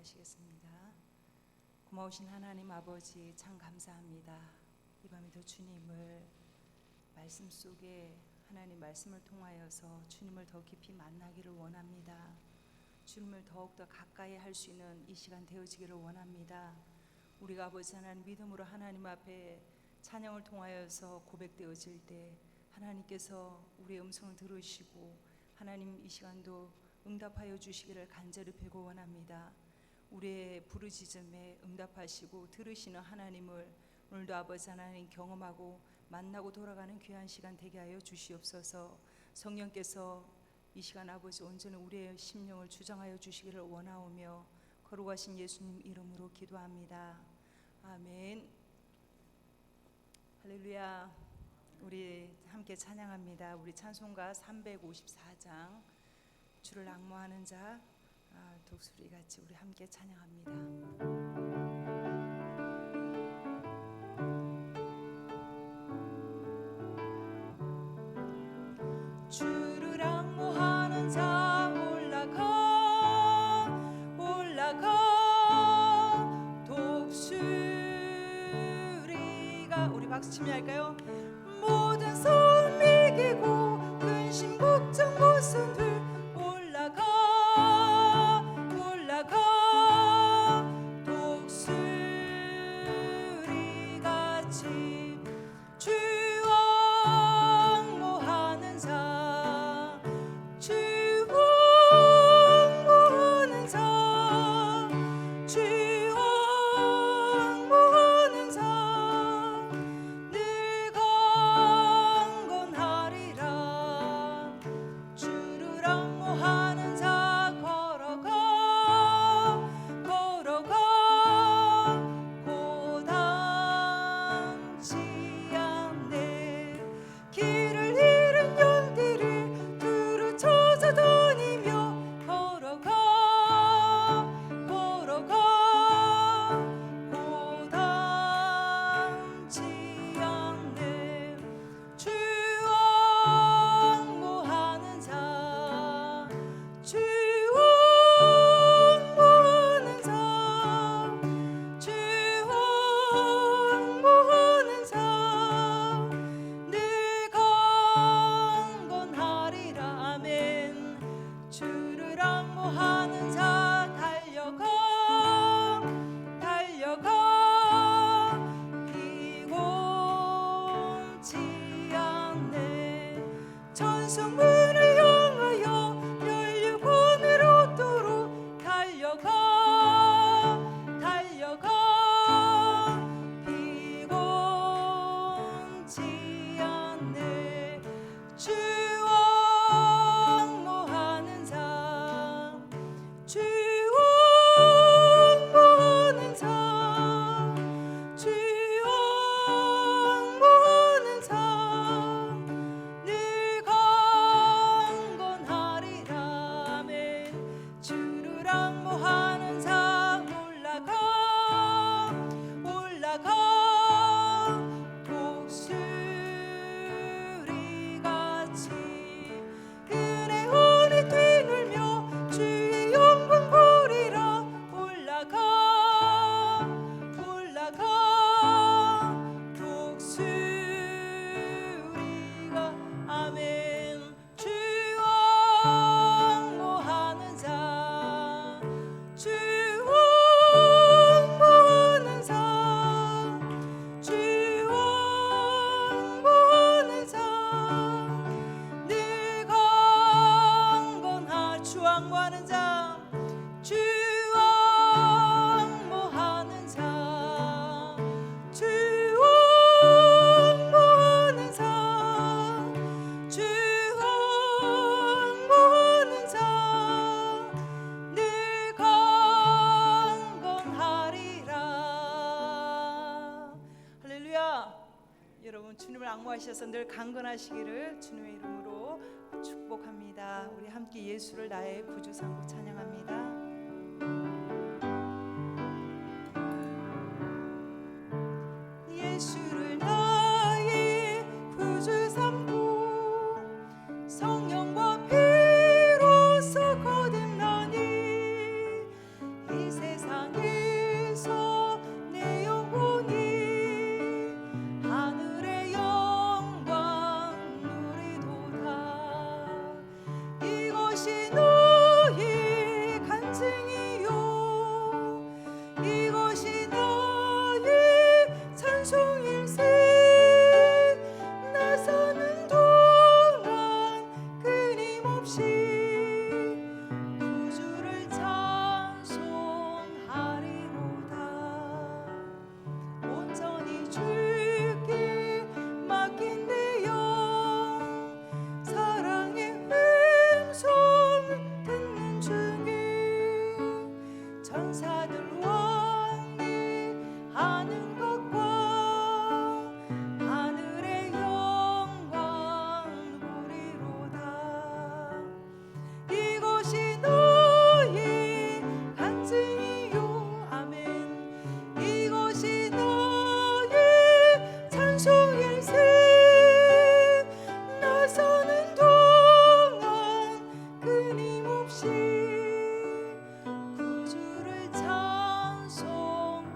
기도하시겠습니다. 고마우신 하나님 아버지, 참 감사합니다. 이 밤에도 주님을 말씀 속에 하나님 말씀을 통하여서 주님을 더 깊이 만나기를 원합니다. 주님을 더욱더 가까이 할 수 있는 이 시간 되어지기를 원합니다. 우리가 아버지 하나님 믿음으로 하나님 앞에 찬양을 통하여서 고백되어질 때 하나님께서 우리의 음성을 들으시고 하나님 이 시간도 응답하여 주시기를 간절히 빌고 원합니다. 우리의 부르짖음에 응답하시고 들으시는 하나님을 오늘도 아버지 하나님 경험하고 만나고 돌아가는 귀한 시간 되게 하여 주시옵소서. 성령께서 이 시간 아버지 온전히 우리의 심령을 주장하여 주시기를 원하오며 거룩하신 예수님 이름으로 기도합니다. 아멘. 할렐루야. 우리 함께 찬양합니다. 우리 찬송가 354장 주를 앙모하는 자, 독수리 같이 우리 함께 찬양합니다. 주를 앙모하는 자 올라가 독수리가 우리 박수 치며 할까요? 모든 소음 이기고 근심 걱정 모순 들 올라가 독수리같이 주 앙모하는 자 주 앙모하는 자 주 앙모하는 자 늘 강건하리라. 주를 앙모하는 자 걸어가 고단치 않네. 길을 잃은 영들을 두루 찾아다니며 걸어가 고단치 않네. 주 앙모하는 자 주 앙모하는 자 주 앙모하는 자 늘 강건하리라. 아멘. 주를 앙모하는 자 달려가 피곤치 않네. 천성문을 향하여 멸류관을 얻도록 달려가 피곤치 않네. 주 앙모하는 자 주 앙모하는 자 주 앙모하는 자 늘 강건하리라. 아멘. 주를 앙모하는 자 올라가 독수리같이 은혜원에 뛰놀며 주의 영광 보리라. 올라가 독수리가 아멘. 주 앙모하는 자 주 앙모하는 자 주 앙모하는 자 늘 강건하 주 앙모하는 자 주 앙모하는 자 주 앙모하는 자 주 앙모하는 자 늘 강건하리라. 할렐루야. 여러분 주님을 앙모하셔서 늘 강건하시기를 주님의 이름으로 축복합니다. 우리 함께 예수를 나의 구주 삼고 찬양합니다. 예수를 나의 구주 삼고 성령과 피로써 거듭나니 이 세상 천사들 왕래하는 것과 하늘의 영광 누리로다. 이것이 너희 간증이요 아멘. 이것이 너희 찬송일세. 나서는 동안 끊임없이 구주를 찬송하리로.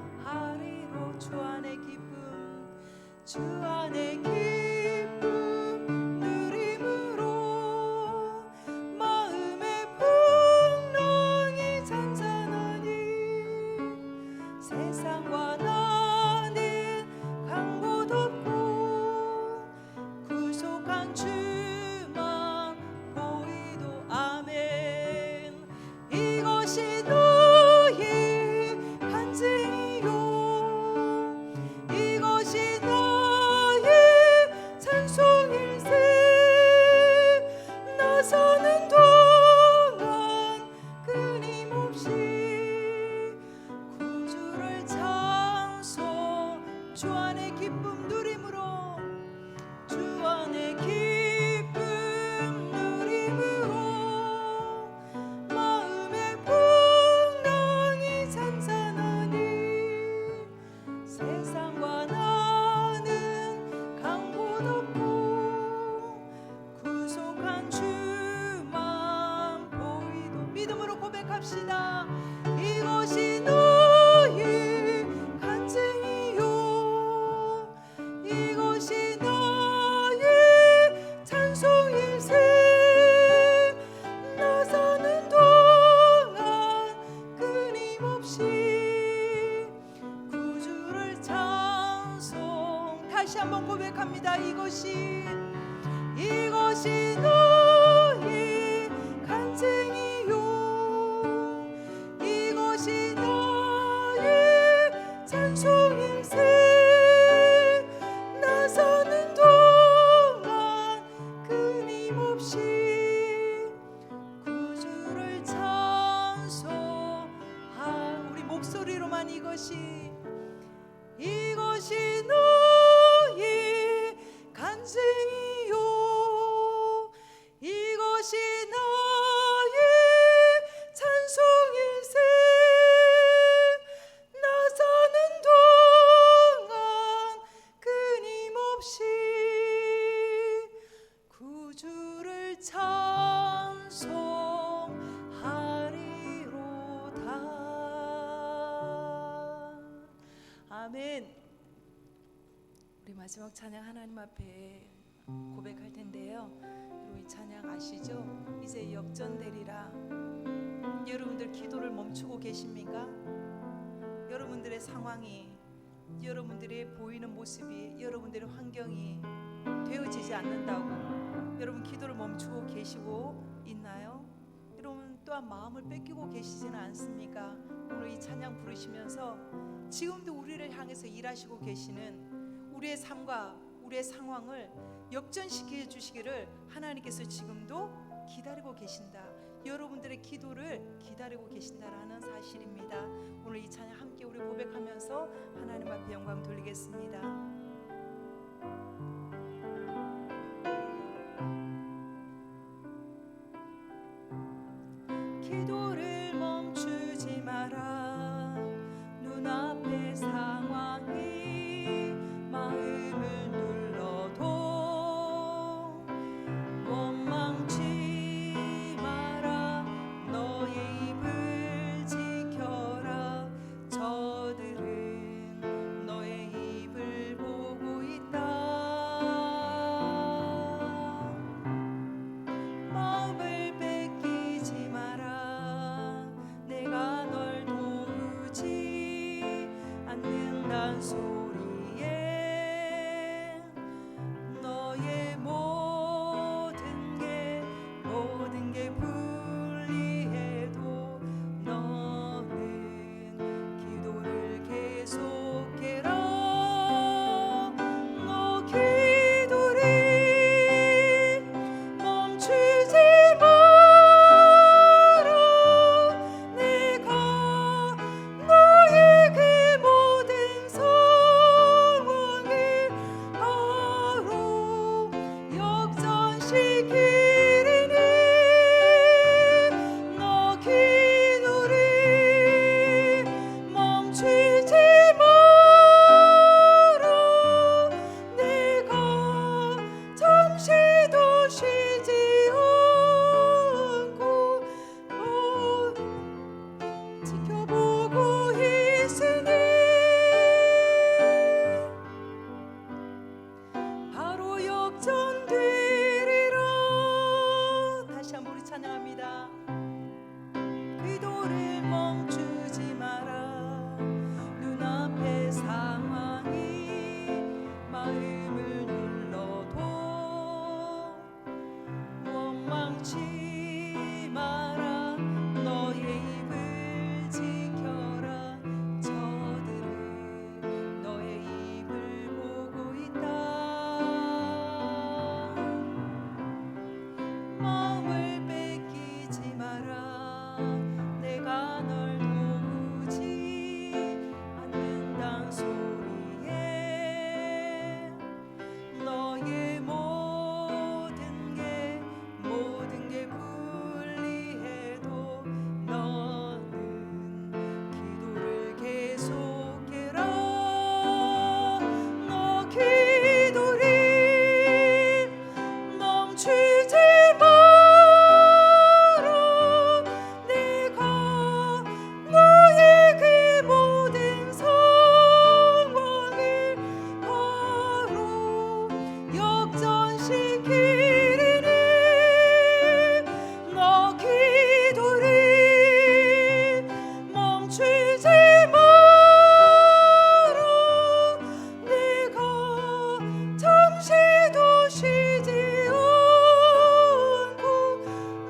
주 안의 기쁨, 주 안의 기쁨 누림으로 마음의 풍랑이 잔잔하니 세상과 나는 간 곳 없고 구속한 주만 보이도. 아멘. 이것이 너희 간증이요. 이것이 너희 찬송일세. 나서는 동안 끊임없이 구주를 찬송. 주 안의 기쁨 누림으로, 주 안의 기쁨 누림으로 마음의 풍랑이 잔잔하니 세상과 나는 간 곳 없고 구속한 주만 보이도. 믿음으로 고백합시다. 이것이 너희 간증이요. 이것이 너희 찬송일세. 나서는 동안 끊임없이 구주를 찬송. 다시 한번 고백합니다. 이것이 너희 간증이요. 이것이 너희 찬송일세. 나서는 동안 끊임없이 구주를 찬송하. 우리 목소리로만 이것이 너희 간증이요. 이것이 너희 찬송일세. 나서는 동안 끊임없이 구주를 찬송하리로다. 아멘. 우리 마지막 찬양 하나님 앞에 고백할 텐데요. 여러분 이 찬양 아시죠? 이제 역전되리라. 여러분들 기도를 멈추고 계십니까? 여러분들의 상황이, 여러분들의 보이는 모습이, 여러분들의 환경이 되어지지 않는다고 여러분 기도를 멈추고 계시고 있나요? 여러분 또한 마음을 뺏기고 계시지는 않습니까? 오늘 이 찬양 부르시면서 지금도 우리를 향해서 일하시고 계시는 우리의 삶과 우리의 상황을 역전시켜 주시기를 하나님께서 지금도 기다리고 계신다. 여러분들의 기도를 기다리고 계신다라는 사실입니다. 오늘 이 찬양 함께 우리 고백하면서 하나님 앞에 영광 돌리겠습니다. 기도를 멈추지 마라. 눈앞의 상황이 마음을 눌러도 원망치 마라. 너의 입을 지켜라. 저들은 너의 입을 지켜보고 있으니 바로 역전되리라. 다시 한번 우리 찬양합니다. 기도를 멈추지 마라. 눈앞의 상황이 마음을 눌러도 원망치 마라. 너의 입을 지켜라. 저들은 너의 입을 보고 있다. 마음을 뺏기지 마라. 내가 널 도우지 않는단 소리에 너의 모든 게 불리해도 너는 기도를 계속해라. 너 기도를 멈추지 마라. 내가 너의 그 모든 상황을 바로 역전시키리니 너 기도를 멈추지 마라. 내가 잠시도 쉬지 않고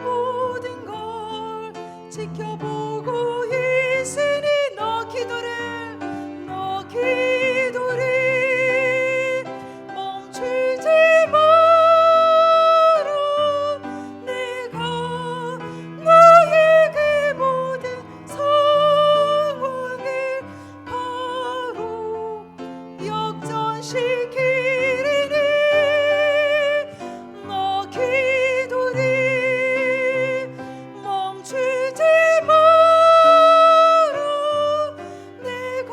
모든 걸 지켜보고 있으니 너 기도를 멈추지 마라. 내가 너의 그 모든 상황을 바로 역전시키리니 너 기도를 멈추지 마라. 내가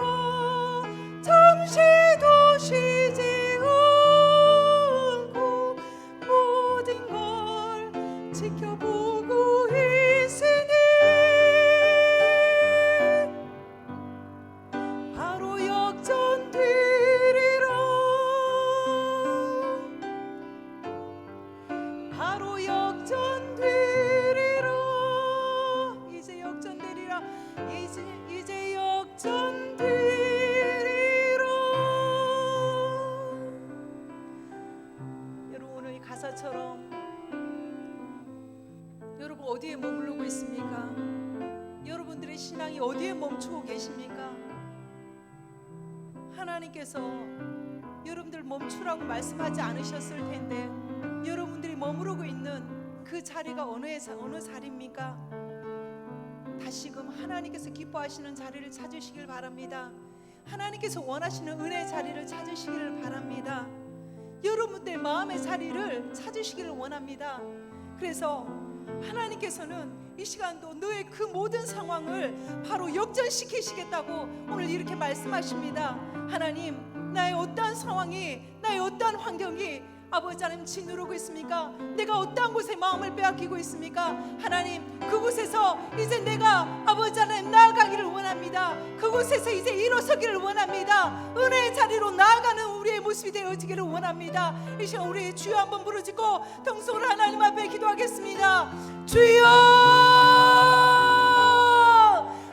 잠시도 쉬지 않고 모든 걸 지켜보고 있으니 바로 역전되리라. 바로 역전되리라. 이제 역전되리라. 이제 역전되리라. 여러분 오늘 이 가사처럼 여러분 어디에 머무르고 있습니까? 여러분들의 신앙이 어디에 멈추고 계십니까? 하나님께서 여러분들 멈추라고 말씀하지 않으셨을 텐데 여러분들이 머무르고 있는 그 자리가 어느 자리입니까? 다시금 하나님께서 기뻐하시는 자리를 찾으시길 바랍니다. 하나님께서 원하시는 은혜의 자리를 찾으시기를 바랍니다. 여러분들 마음의 자리를 찾으시기를 원합니다. 그래서 하나님께서는 이 시간도 너의 그 모든 상황을 바로 역전시키시겠다고 오늘 이렇게 말씀하십니다. 하나님, 나의 어떠한 상황이, 나의 어떠한 환경이 아버지 하나님 짓누르고 있습니까? 내가 어떠한 곳에 마음을 빼앗기고 있습니까? 하나님, 그곳에서 이제 내가 아버지 하나님 나아가기를 원합니다. 그곳에서 이제 일어서기를 원합니다. 은혜의 자리로 나아가는 우리의 모습이 되어지기를 원합니다. 이 시간 우리 주여 한번 부르짖고 통성으로 하나님 앞에 기도하겠습니다. 주여!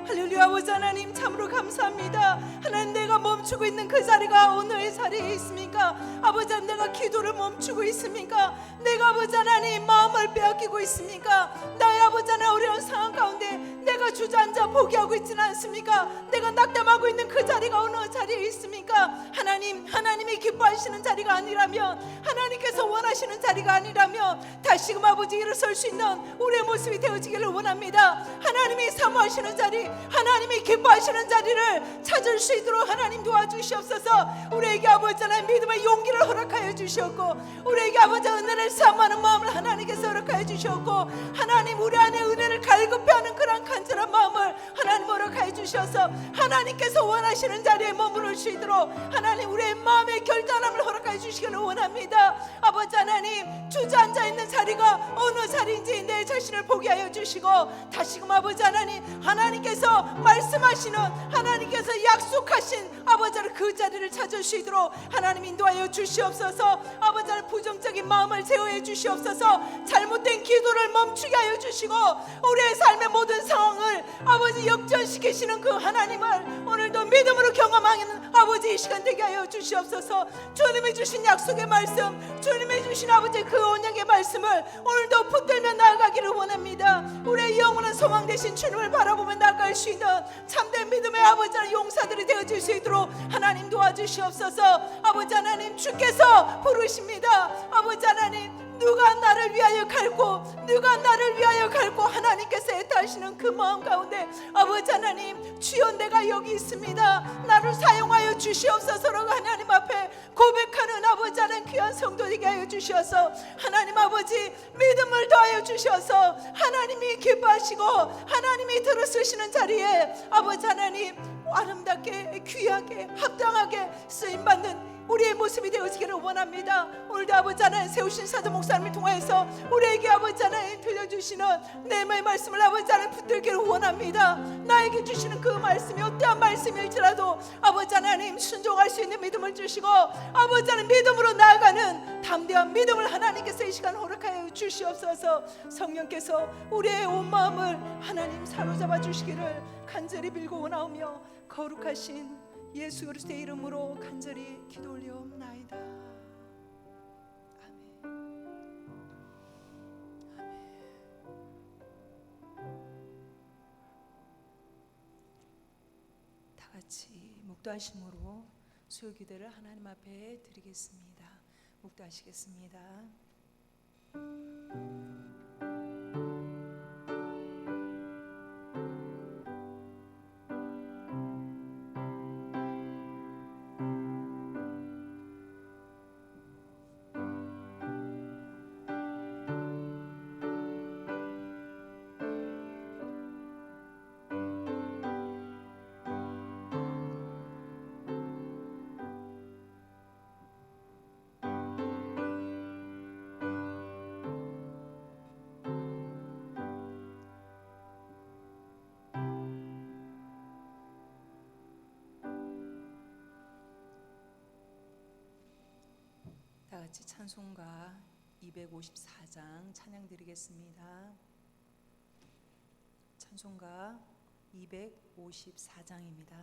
할렐루야. 아버지 하나님 참으로 감사합니다. 하나님, 내가 멈추고 있는 그 자리가 어느 자리에 있습니까? 아버지 하나님, 내가 기도를 멈추고 있습니까? 내가 아버지 하나님 마음을 빼앗기고 있습니까? 나의 아버지 하나님 어려운 상황 가운데 내가 주저앉아 포기하고 있지는 않습니까? 내가 낙담하고 있는 그 자리가 어느 자리에 있습니까? 하나님, 하나님이 기뻐하시는 자리가 아니라면, 하나님께서 원하시는 자리가 아니라면 다시금 아버지 일어설 수 있는 우리의 모습이 되어지기를 원합니다. 하나님이 사모하시는 자리, 하나님이 하나님이 기뻐하시는 자리를 찾을 수 있도록 하나님 도와주시옵소서. 우리에게 아버지 하나님 믿음의 용기를 허락하여 주시옵고, 우리에게 아버지 은혜를 사모하는 마음을 하나님께서 허락하여 주시옵고, 하나님 우리 안에 은혜를 갈급해하는 그런 간절한 마음을 하나님 허락하여 주셔서 하나님께서 원하시는 자리에 머무를 수 있도록 하나님 우리의 마음의 결단함을 허락하여 주시기를 원합니다. 아버지 하나님, 주저앉아 있는 자리가 어느 자리인지 내 자신을 보게 하여 주시고, 다시금 아버지 하나님, 하나님께서 말씀하시는, 하나님께서 약속하신 아버지 하나님 그 자리를 찾을 수 있도록 하나님 인도하여 주시옵소서. 아버지 하나님 부정적인 마음을 제어해 주시옵소서. 잘못된 기도를 멈추게 하여 주시고, 우리의 삶의 모든 상황을 아버지 역전시키시는 그 하나님을 오늘도 믿음으로 경험하는 아버지 이 시간 되게 하여 주시옵소서. 주님이 주신 약속의 말씀, 주님이 주신 아버지 그 언약의 말씀을 오늘도 붙들며 나아가기를 원합니다. 우리의 영원한 소망 되신 주님을 바라보며 나아갈 수 있는 참된 믿음의 아버지 하나님 용사들이 되어질 수 있도록 하나님 도와주시옵소서. 아버지 하나님, 주께서 부르십니다. 아버지 하나님, 누가 나를 위하여 갈고, 누가 나를 위하여 갈고 하나님께서 애타하시는 그 마음 가운데 아버지 하나님, 주여 내가 여기 있습니다, 나를 사용하여 주시옵소서라고 하나님 앞에 고백하는 아버지 하나님 귀한 성도 되게 하여 주셔서 하나님 아버지 믿음을 더하여 주셔서 하나님이 기뻐하시고 하나님이 들어쓰시는 자리에 아버지 하나님 아름답게 귀하게 합당하게 쓰임받는 우리의 모습이 되어지기를 원합니다. 오늘도 아버지 하나님 세우신 사도 목사님을 통하여서 우리에게 아버지 하나님 들려주시는 내의 말씀을 아버지 하나님 붙들기를 원합니다. 나에게 주시는 그 말씀이 어떠한 말씀일지라도 아버지 하나님 순종할 수 있는 믿음을 주시고 아버지 하나님 믿음으로 나아가는 담대한 믿음을 하나님께서 이 시간 허락하여 주시옵소서. 성령께서 우리의 온 마음을 하나님 사로잡아 주시기를 간절히 빌고 원하오며 거룩하신 예수 그리스도의 이름으로 간절히 기도 올려옵나이다. 아멘. 다 같이 묵도하심으로 수요 기도를 하나님 앞에 드리겠습니다. 묵도하시겠습니다. 다 같이 찬송가 254장 찬양 드리겠습니다. 찬송가 254장입니다.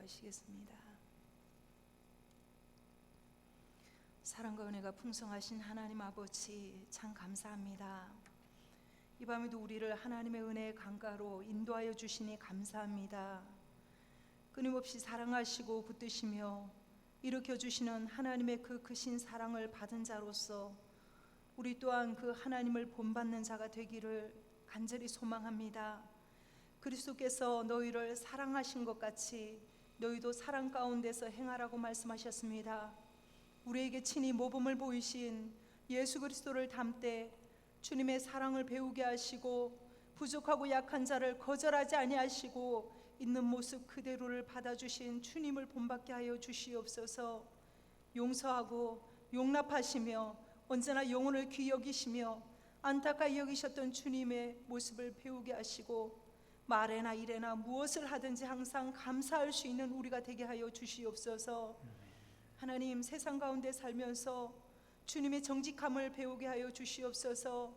기도하시겠습니다. 사랑과 은혜가 풍성하신 하나님 아버지, 참 감사합니다. 이 밤에도 우리를 하나님의 은혜의 강가로 인도하여 주시니 감사합니다. 끊임없이 사랑하시고 붙드시며 일으켜 주시는 하나님의 그 크신 사랑을 받은 자로서 우리 또한 그 하나님을 본받는 자가 되기를 간절히 소망합니다. 그리스도께서 너희를 사랑하신 것 같이 너희도 사랑 가운데서 행하라고 말씀하셨습니다. 우리에게 친히 모범을 보이신 예수 그리스도를 닮되 주님의 사랑을 배우게 하시고 부족하고 약한 자를 거절하지 아니하시고 있는 모습 그대로를 받아주신 주님을 본받게 하여 주시옵소서. 용서하고 용납하시며 언제나 영혼을 귀히 여기시며 안타까이 여기셨던 주님의 모습을 배우게 하시고 말에나 일에나 무엇을 하든지 항상 감사할 수 있는 우리가 되게 하여 주시옵소서. 하나님, 세상 가운데 살면서 주님의 정직함을 배우게 하여 주시옵소서.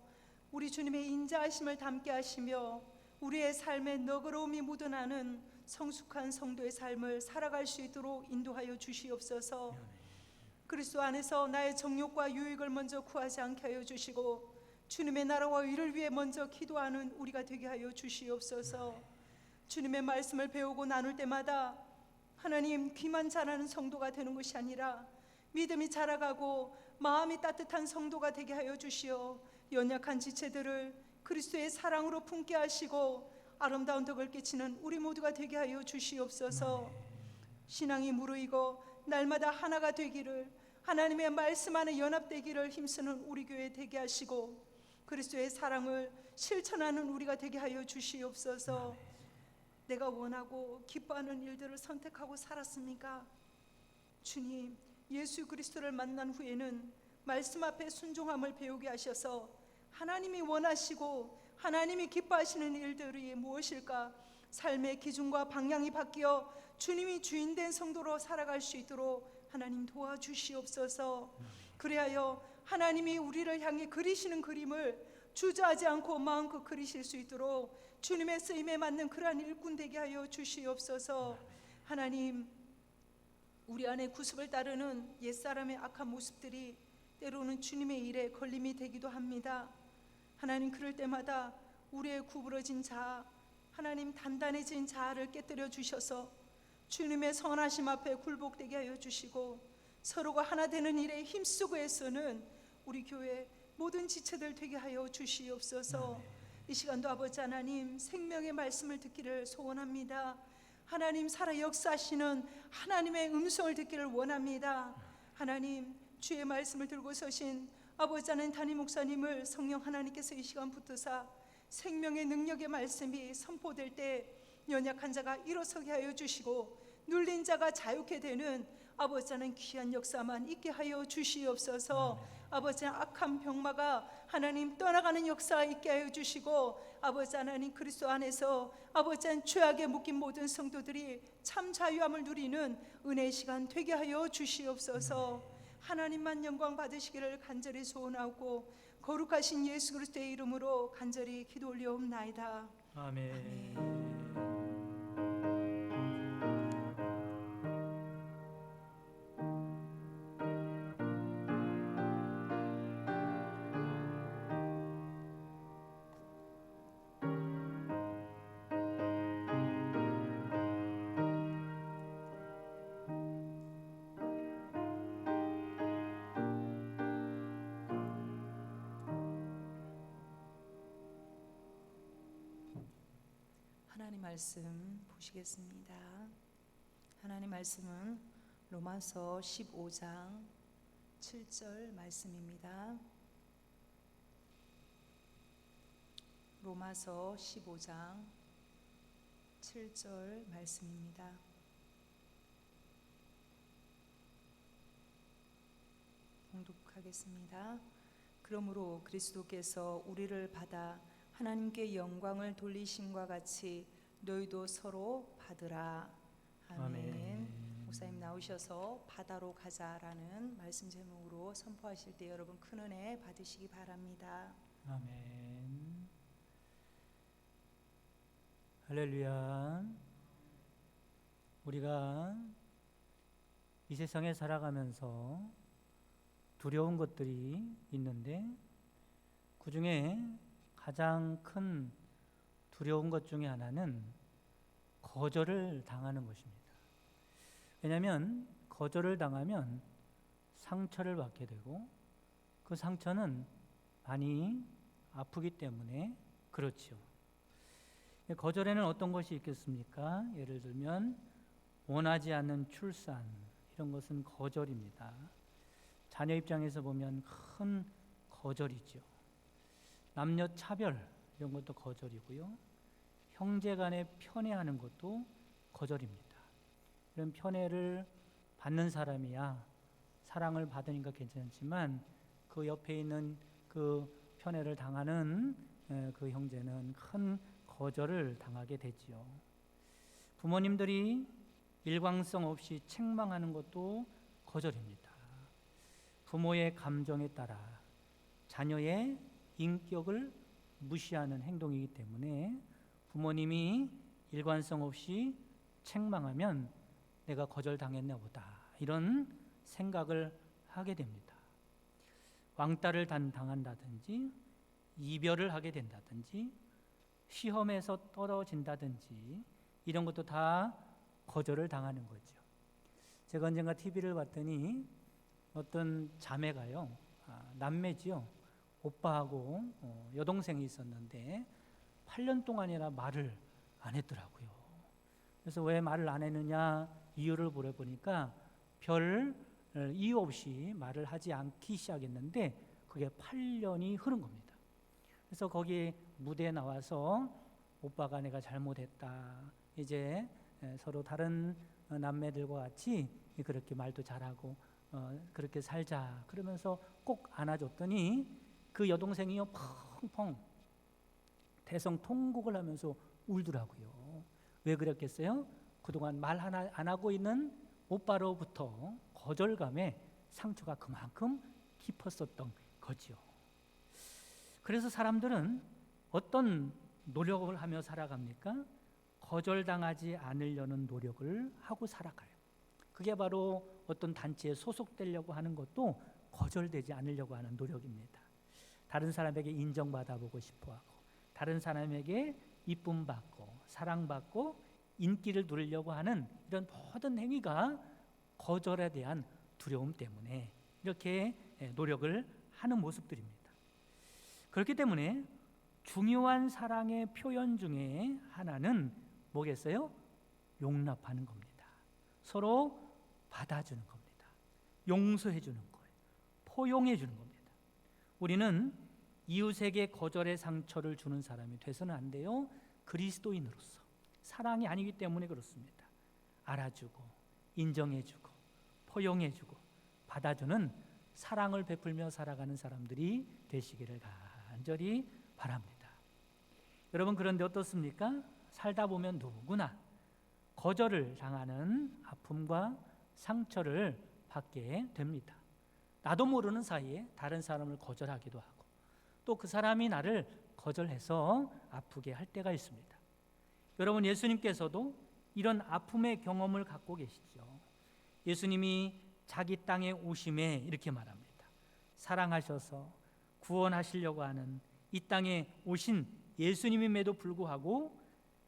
우리 주님의 인자하심을 담게 하시며 우리의 삶에 너그러움이 묻어나는 성숙한 성도의 삶을 살아갈 수 있도록 인도하여 주시옵소서. 그리스도 안에서 나의 정욕과 유익을 먼저 구하지 않게 하여 주시고 주님의 나라와 의를 위해 먼저 기도하는 우리가 되게 하여 주시옵소서. 주님의 말씀을 배우고 나눌 때마다 하나님, 귀만 자라는 성도가 되는 것이 아니라 믿음이 자라가고 마음이 따뜻한 성도가 되게 하여 주시어 연약한 지체들을 그리스도의 사랑으로 품게 하시고 아름다운 덕을 끼치는 우리 모두가 되게 하여 주시옵소서. 신앙이 무르익어 날마다 하나가 되기를, 하나님의 말씀 안에 연합되기를 힘쓰는 우리 교회 되게 하시고 그리스도의 사랑을 실천하는 우리가 되게 하여 주시옵소서. 내가 원하고 기뻐하는 일들을 선택하고 살았습니까? 주님, 예수 그리스도를 만난 후에는 말씀 앞에 순종함을 배우게 하셔서 하나님이 원하시고 하나님이 기뻐하시는 일들이 무엇일까? 삶의 기준과 방향이 바뀌어 주님이 주인된 성도로 살아갈 수 있도록 하나님 도와주시옵소서. 그리하여 하나님이 우리를 향해 그리시는 그림을 주저하지 않고 마음껏 그리실 수 있도록 주님의 쓰임에 맞는 그러한 일꾼 되게 하여 주시옵소서. 하나님, 우리 안에 구습을 따르는 옛사람의 악한 모습들이 때로는 주님의 일에 걸림이 되기도 합니다. 하나님, 그럴 때마다 우리의 구부러진 자아, 하나님 단단해진 자아를 깨뜨려 주셔서 주님의 선하심 앞에 굴복되게 하여 주시고 서로가 하나 되는 일에 힘쓰고 애쓰는 우리 교회 모든 지체들 되게 하여 주시옵소서. 이 시간도 아버지 하나님, 생명의 말씀을 듣기를 소원합니다. 하나님, 살아 역사하시는 하나님의 음성을 듣기를 원합니다. 하나님, 주의 말씀을 들고 서신 아버지 하나님 담임 목사님을 성령 하나님께서 이 시간 붙드사 생명의 능력의 말씀이 선포될 때 연약한 자가 일어서게 하여 주시고 눌린 자가 자유케 되는 아버지 하나님 귀한 역사만 있게 하여 주시옵소서. 아버지 하나님, 악한 병마가 하나님 떠나가는 역사 있게 하여 주시고 아버지 하나님, 그리스도 안에서 아버지 하나님 죄악에 묶인 모든 성도들이 참 자유함을 누리는 은혜의 시간 되게 하여 주시옵소서. 하나님만 영광 받으시기를 간절히 소원하고 거룩하신 예수 그리스도의 이름으로 간절히 기도 올려옵나이다. 아멘. 하나님 말씀 보시겠습니다. 하나님 말씀은 로마서 15장 7절 말씀입니다. 로마서 15장 7절 말씀입니다. 봉독하겠습니다. 그러므로 그리스도께서 우리를 받아 하나님께 영광을 돌리심과 같이 너희도 서로 받으라. 아멘. 아멘. 목사님 나오셔서 바다로 가자라는 말씀 제목으로 선포하실 때 여러분 큰 은혜 받으시기 바랍니다. 아멘. 할렐루야. 우리가 이 세상에 살아가면서 두려운 것들이 있는데 그 중에 가장 큰 두려운 것 중에 하나는 거절을 당하는 것입니다. 왜냐하면 거절을 당하면 상처를 받게 되고 그 상처는 많이 아프기 때문에 그렇죠. 거절에는 어떤 것이 있겠습니까? 예를 들면 원하지 않는 출산, 이런 것은 거절입니다. 자녀 입장에서 보면 큰 거절이죠. 남녀 차별, 이런 것도 거절이고요. 형제 간에 편애하는 것도 거절입니다. 이런 편애를 받는 사람이야 사랑을 받으니까 괜찮지만 그 옆에 있는 그 편애를 당하는 그 형제는 큰 거절을 당하게 되지요. 부모님들이 일관성 없이 책망하는 것도 거절입니다. 부모의 감정에 따라 자녀의 인격을 무시하는 행동이기 때문에 부모님이 일관성 없이 책망하면 내가 거절당했나 보다, 이런 생각을 하게 됩니다. 왕따를 당한다든지 이별을 하게 된다든지 시험에서 떨어진다든지 이런 것도 다 거절을 당하는 거죠. 제가 언젠가 TV를 봤더니 어떤 자매가요, 남매지요, 오빠하고 여동생이 있었는데 8년 동안이나 말을 안 했더라고요. 그래서 왜 말을 안 했느냐 이유를 물어보니까 별 이유 없이 말을 하지 않기 시작했는데 그게 8년이 흐른 겁니다. 그래서 거기 무대에 나와서 오빠가 내가 잘못했다, 이제 서로 다른 남매들과 같이 그렇게 말도 잘하고 그렇게 살자, 그러면서 꼭 안아줬더니 그 여동생이요 펑펑 대성통곡을 하면서 울더라고요. 왜 그랬겠어요? 그동안 말 하나 안 하고 있는 오빠로부터 거절감에 상처가 그만큼 깊었었던 거지요. 그래서 사람들은 어떤 노력을 하며 살아갑니까? 거절당하지 않으려는 노력을 하고 살아가요. 그게 바로 어떤 단체에 소속되려고 하는 것도 거절되지 않으려고 하는 노력입니다. 다른 사람에게 인정받아보고 싶어하고 다른 사람에게 이쁨 받고 사랑받고 인기를 누리려고 하는 이런 모든 행위가 거절에 대한 두려움 때문에 이렇게 노력을 하는 모습들입니다. 그렇기 때문에 중요한 사랑의 표현 중에 하나는 뭐겠어요? 용납하는 겁니다. 서로 받아주는 겁니다. 용서해 주는 거예요. 포용해 주는 겁니다. 우리는 이웃에게 거절의 상처를 주는 사람이 돼서는 안 돼요. 그리스도인으로서 사랑이 아니기 때문에 그렇습니다. 알아주고 인정해주고 포용해주고 받아주는 사랑을 베풀며 살아가는 사람들이 되시기를 간절히 바랍니다. 여러분, 그런데 어떻습니까? 살다 보면 누구나 거절을 당하는 아픔과 상처를 받게 됩니다. 나도 모르는 사이에 다른 사람을 거절하기도 하고 또 그 사람이 나를 거절해서 아프게 할 때가 있습니다. 여러분, 예수님께서도 이런 아픔의 경험을 갖고 계시죠. 예수님이 자기 땅에 오심에 이렇게 말합니다. 사랑하셔서 구원하시려고 하는 이 땅에 오신 예수님임에도 불구하고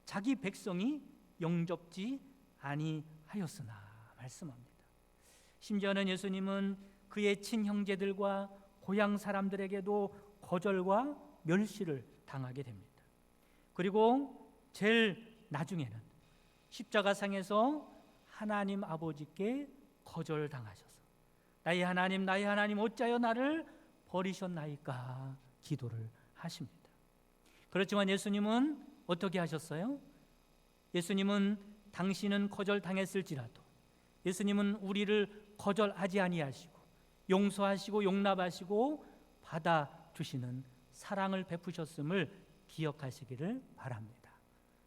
자기 백성이 영접지 아니하였으나 말씀합니다. 심지어는 예수님은 그의 친형제들과 고향 사람들에게도 거절과 멸시를 당하게 됩니다. 그리고 제일 나중에는 십자가상에서 하나님 아버지께 거절당하셔서 나의 하나님 어찌하여 나를 버리셨나이까 기도를 하십니다. 그렇지만 예수님은 어떻게 하셨어요? 예수님은 당신은 거절당했을지라도 예수님은 우리를 거절하지 아니하시고 용서하시고 용납하시고 받아주시는 사랑을 베푸셨음을 기억하시기를 바랍니다.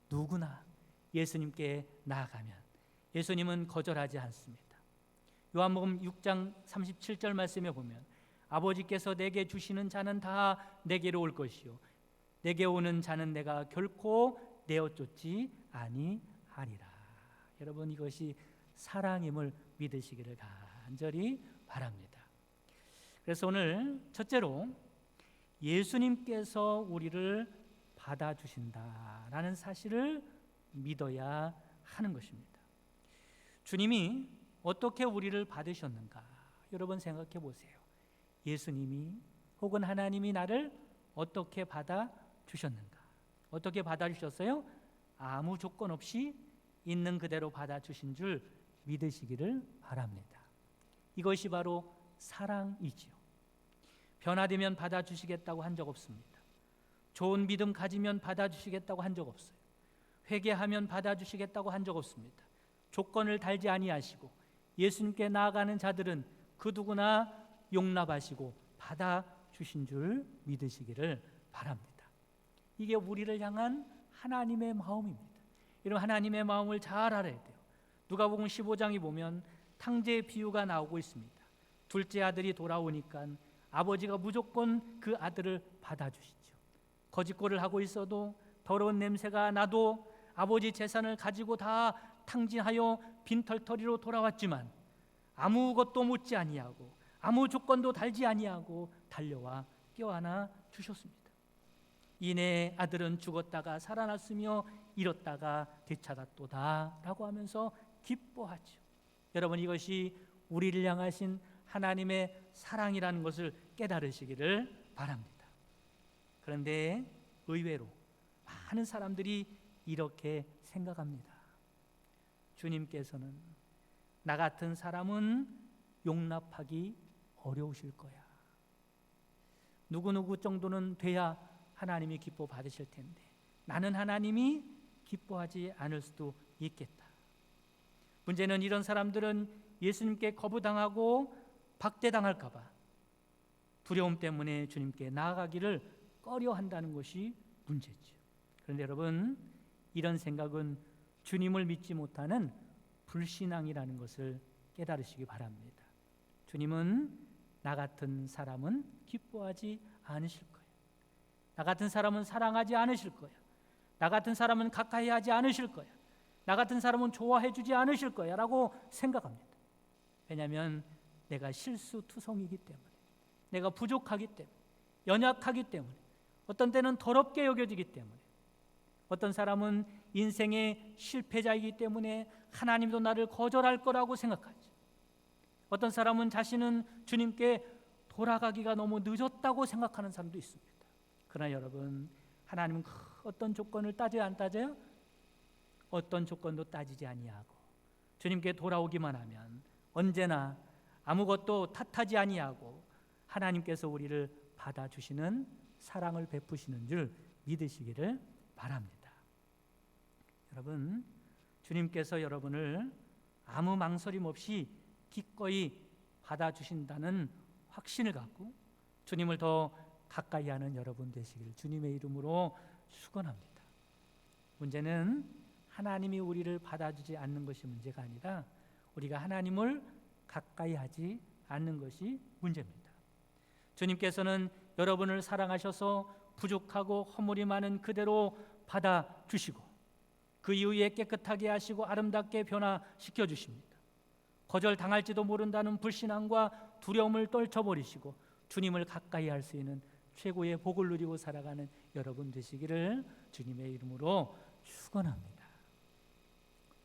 누구나 예수님께 나아가면 예수님은 거절하지 않습니다. 요한복음 6장 37절 말씀에 보면 아버지께서 내게 주시는 자는 다 내게로 올 것이요 내게 오는 자는 내가 결코 내어 쫓지 아니하리라. 여러분 이것이 사랑임을 믿으시기를 간절히 바랍니다. 그래서 오늘 첫째로 예수님께서 우리를 받아주신다라는 사실을 믿어야 하는 것입니다. 주님이 어떻게 우리를 받으셨는가? 여러분 생각해 보세요. 예수님이 혹은 하나님이 나를 어떻게 받아주셨는가? 어떻게 받아주셨어요? 아무 조건 없이 있는 그대로 받아주신 줄 믿으시기를 바랍니다. 이것이 바로 사랑이지요. 변화되면 받아주시겠다고 한 적 없습니다. 좋은 믿음 가지면 받아주시겠다고 한 적 없어요. 회개하면 받아주시겠다고 한 적 없습니다. 조건을 달지 아니하시고 예수님께 나아가는 자들은 그 누구나 용납하시고 받아주신 줄 믿으시기를 바랍니다. 이게 우리를 향한 하나님의 마음입니다. 이런 하나님의 마음을 잘 알아야 돼요. 누가복음 15장에 보면 탕제의 비유가 나오고 있습니다. 둘째 아들이 돌아오니까 아버지가 무조건 그 아들을 받아주시죠. 거짓골을 하고 있어도 더러운 냄새가 나도 아버지 재산을 가지고 다 탕진하여 빈털터리로 돌아왔지만 아무것도 묻지 아니하고 아무 조건도 달지 아니하고 달려와 껴안아 주셨습니다. 이내 아들은 죽었다가 살아났으며 잃었다가 되찾았도다 라고 하면서 기뻐하죠. 여러분 이것이 우리를 향하신 하나님의 사랑이라는 것을 깨달으시기를 바랍니다. 그런데 의외로 많은 사람들이 이렇게 생각합니다. 주님께서는 나 같은 사람은 용납하기 어려우실 거야. 누구누구 정도는 돼야 하나님이 기뻐 받으실 텐데 나는 하나님이 기뻐하지 않을 수도 있겠다. 문제는 이런 사람들은 예수님께 거부당하고 박대당할까 봐 두려움 때문에 주님께 나아가기를 꺼려한다는 것이 문제죠. 그런데 여러분 이런 생각은 주님을 믿지 못하는 불신앙이라는 것을 깨달으시기 바랍니다. 주님은 나 같은 사람은 기뻐하지 않으실 거예요. 나 같은 사람은 사랑하지 않으실 거예요. 나 같은 사람은 가까이 하지 않으실 거예요. 나 같은 사람은 좋아해 주지 않으실 거야 라고 생각합니다. 왜냐하면 내가 실수투성이기 때문에, 내가 부족하기 때문에, 연약하기 때문에, 어떤 때는 더럽게 여겨지기 때문에, 어떤 사람은 인생의 실패자이기 때문에 하나님도 나를 거절할 거라고 생각하죠. 어떤 사람은 자신은 주님께 돌아가기가 너무 늦었다고 생각하는 사람도 있습니다. 그러나 여러분 하나님은 어떤 조건을 따져야 안 따져요? 어떤 조건도 따지지 아니하고 주님께 돌아오기만 하면 언제나 아무것도 탓하지 아니하고 하나님께서 우리를 받아주시는 사랑을 베푸시는 줄 믿으시기를 바랍니다. 여러분 주님께서 여러분을 아무 망설임 없이 기꺼이 받아주신다는 확신을 갖고 주님을 더 가까이 하는 여러분 되시기를 주님의 이름으로 축원합니다. 문제는 하나님이 우리를 받아주지 않는 것이 문제가 아니라 우리가 하나님을 가까이 하지 않는 것이 문제입니다. 주님께서는 여러분을 사랑하셔서 부족하고 허물이 많은 그대로 받아주시고 그 이후에 깨끗하게 하시고 아름답게 변화시켜 주십니다. 거절당할지도 모른다는 불신앙과 두려움을 떨쳐버리시고 주님을 가까이 할 수 있는 최고의 복을 누리고 살아가는 여러분 되시기를 주님의 이름으로 축원합니다.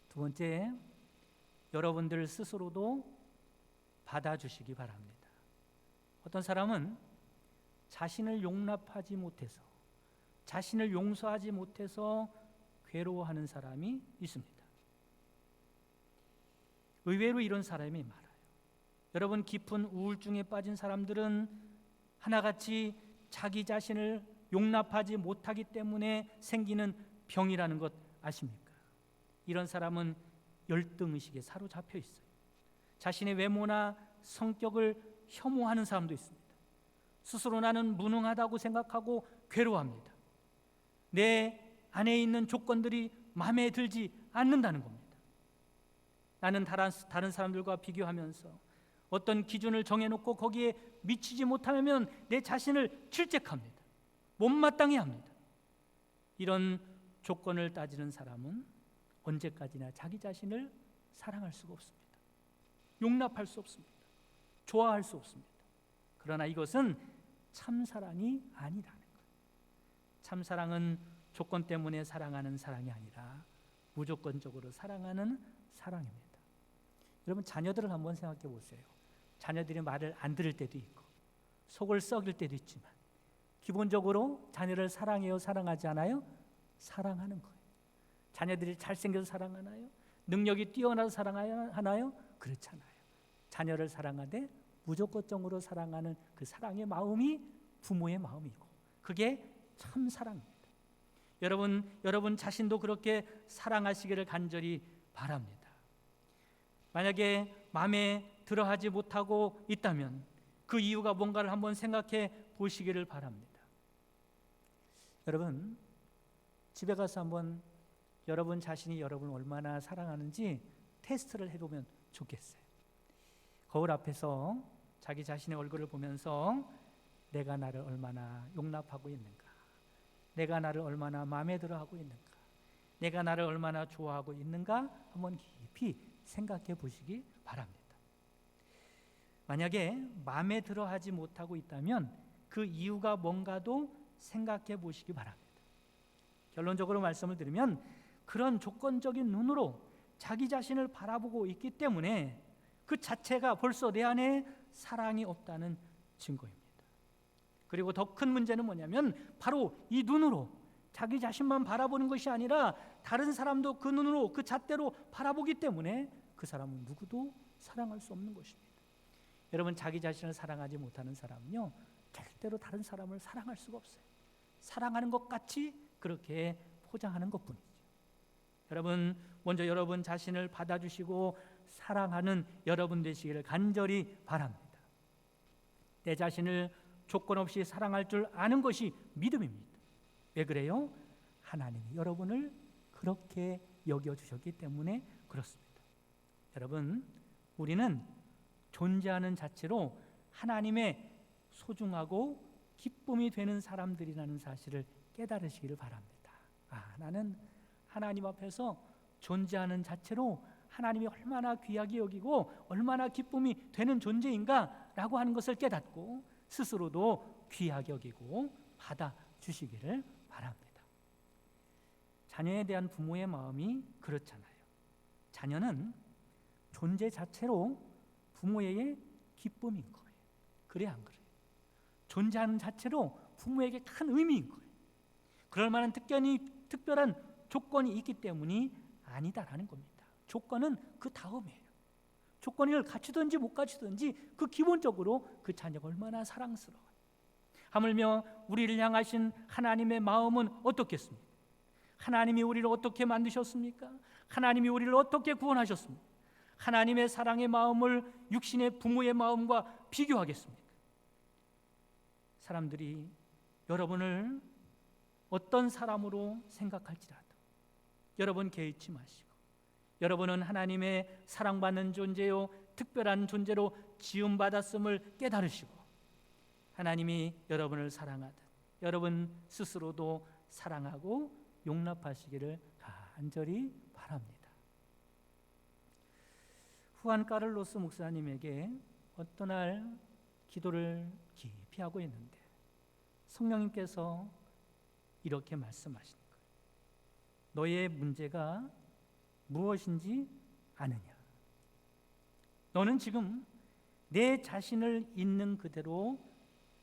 두 번째, 여러분들 스스로도 받아주시기 바랍니다. 어떤 사람은 자신을 용납하지 못해서, 자신을 용서하지 못해서 괴로워하는 사람이 있습니다. 의외로 이런 사람이 많아요. 여러분 깊은 우울증에 빠진 사람들은 하나같이 자기 자신을 용납하지 못하기 때문에 생기는 병이라는 것 아십니까? 이런 사람은 열등의식에 사로잡혀 있어요. 자신의 외모나 성격을 혐오하는 사람도 있습니다. 스스로 나는 무능하다고 생각하고 괴로워합니다. 내 안에 있는 조건들이 마음에 들지 않는다는 겁니다. 나는 다른 사람들과 비교하면서 어떤 기준을 정해놓고 거기에 미치지 못하면 내 자신을 질책합니다. 못마땅해 합니다. 이런 조건을 따지는 사람은 언제까지나 자기 자신을 사랑할 수가 없습니다. 용납할 수 없습니다. 좋아할 수 없습니다. 그러나 이것은 참사랑이 아니라는 거예요. 참사랑은 조건 때문에 사랑하는 사랑이 아니라 무조건적으로 사랑하는 사랑입니다. 여러분, 자녀들을 한번 생각해 보세요. 자녀들이 말을 안 들을 때도 있고 속을 썩일 때도 있지만 기본적으로 자녀를 사랑해요, 사랑하지 않아요? 사랑하는 거예요. 자녀들이 잘생겨서 사랑하나요? 능력이 뛰어나서 사랑하나요? 그렇지 않아요. 자녀를 사랑하되 무조건적으로 사랑하는 그 사랑의 마음이 부모의 마음이고 그게 참 사랑입니다. 여러분 자신도 그렇게 사랑하시기를 간절히 바랍니다. 만약에 마음에 들어하지 못하고 있다면 그 이유가 뭔가를 한번 생각해 보시기를 바랍니다. 여러분, 집에 가서 한번 여러분 자신이 여러분을 얼마나 사랑하는지 테스트를 해보면 좋겠어요. 거울 앞에서 자기 자신의 얼굴을 보면서 내가 나를 얼마나 용납하고 있는가, 내가 나를 얼마나 마음에 들어하고 있는가, 내가 나를 얼마나 좋아하고 있는가 한번 깊이 생각해 보시기 바랍니다. 만약에 마음에 들어하지 못하고 있다면 그 이유가 뭔가도 생각해 보시기 바랍니다. 결론적으로 말씀을 드리면 그런 조건적인 눈으로 자기 자신을 바라보고 있기 때문에 그 자체가 벌써 내 안에 사랑이 없다는 증거입니다. 그리고 더 큰 문제는 뭐냐면 바로 이 눈으로 자기 자신만 바라보는 것이 아니라 다른 사람도 그 눈으로 그 잣대로 바라보기 때문에 그 사람은 누구도 사랑할 수 없는 것입니다. 여러분, 자기 자신을 사랑하지 못하는 사람은요 절대로 다른 사람을 사랑할 수가 없어요. 사랑하는 것 같이 그렇게 포장하는 것뿐이죠. 여러분, 먼저 여러분 자신을 받아주시고 사랑하는 여러분 되시기를 간절히 바랍니다. 내 자신을 조건 없이 사랑할 줄 아는 것이 믿음입니다. 왜 그래요? 하나님이 여러분을 그렇게 여겨주셨기 때문에 그렇습니다. 여러분, 우리는 존재하는 자체로 하나님의 소중하고 기쁨이 되는 사람들이라는 사실을 깨달으시기를 바랍니다. 나는 하나님 앞에서 존재하는 자체로 하나님이 얼마나 귀하게 여기고 얼마나 기쁨이 되는 존재인가 라고 하는 것을 깨닫고 스스로도 귀하게 여기고 받아주시기를 바랍니다. 자녀에 대한 부모의 마음이 그렇잖아요. 자녀는 존재 자체로 부모에게 기쁨인 거예요. 그래 안 그래요? 존재하는 자체로 부모에게 큰 의미인 거예요. 그럴 만한 특별한 조건이 있기 때문이 아니다라는 겁니다. 조건은 그 다음이에요. 조건을 갖추든지 못 갖추든지 그 기본적으로 그 자녀가 얼마나 사랑스러워요. 하물며 우리를 향하신 하나님의 마음은 어떻겠습니까? 하나님이 우리를 어떻게 만드셨습니까? 하나님이 우리를 어떻게 구원하셨습니까? 하나님의 사랑의 마음을 육신의 부모의 마음과 비교하겠습니까? 사람들이 여러분을 어떤 사람으로 생각할지라도 여러분 개의치 마시고 여러분은 하나님의 사랑받는 존재요 특별한 존재로 지음받았음을 깨달으시고 하나님이 여러분을 사랑하듯 여러분 스스로도 사랑하고 용납하시기를 간절히 바랍니다. 후안 까를로스 목사님에게 어떤 날 기도를 깊이 하고 있는데 성령님께서 이렇게 말씀하시는 거예요. 너의 문제가 무엇인지 아느냐? 너는 지금 내 자신을 있는 그대로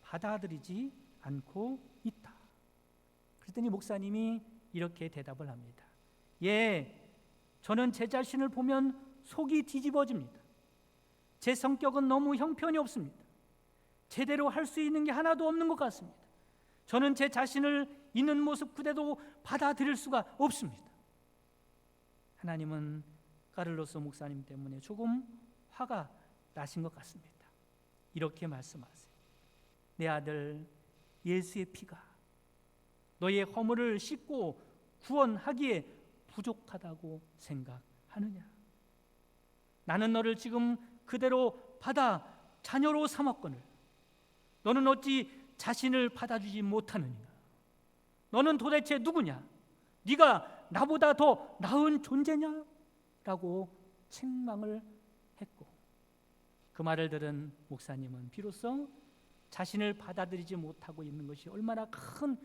받아들이지 않고 있다. 그랬더니 목사님이 이렇게 대답을 합니다. 예, 저는 제 자신을 보면 속이 뒤집어집니다. 제 성격은 너무 형편이 없습니다. 제대로 할 수 있는 게 하나도 없는 것 같습니다. 저는 제 자신을 있는 모습 그대로 받아들일 수가 없습니다. 하나님은 까를로스 목사님 때문에 조금 화가 나신 것 같습니다. 이렇게 말씀하세요. 내 아들 예수의 피가 너의 허물을 씻고 구원하기에 부족하다고 생각하느냐? 나는 너를 지금 그대로 받아 자녀로 삼았거늘 너는 어찌 자신을 받아주지 못하느냐? 너는 도대체 누구냐? 네가 나보다 더 나은 존재냐? 라고 책망을 했고, 그 말을 들은 목사님은 비로소 자신을 받아들이지 못하고 있는 것이 얼마나 큰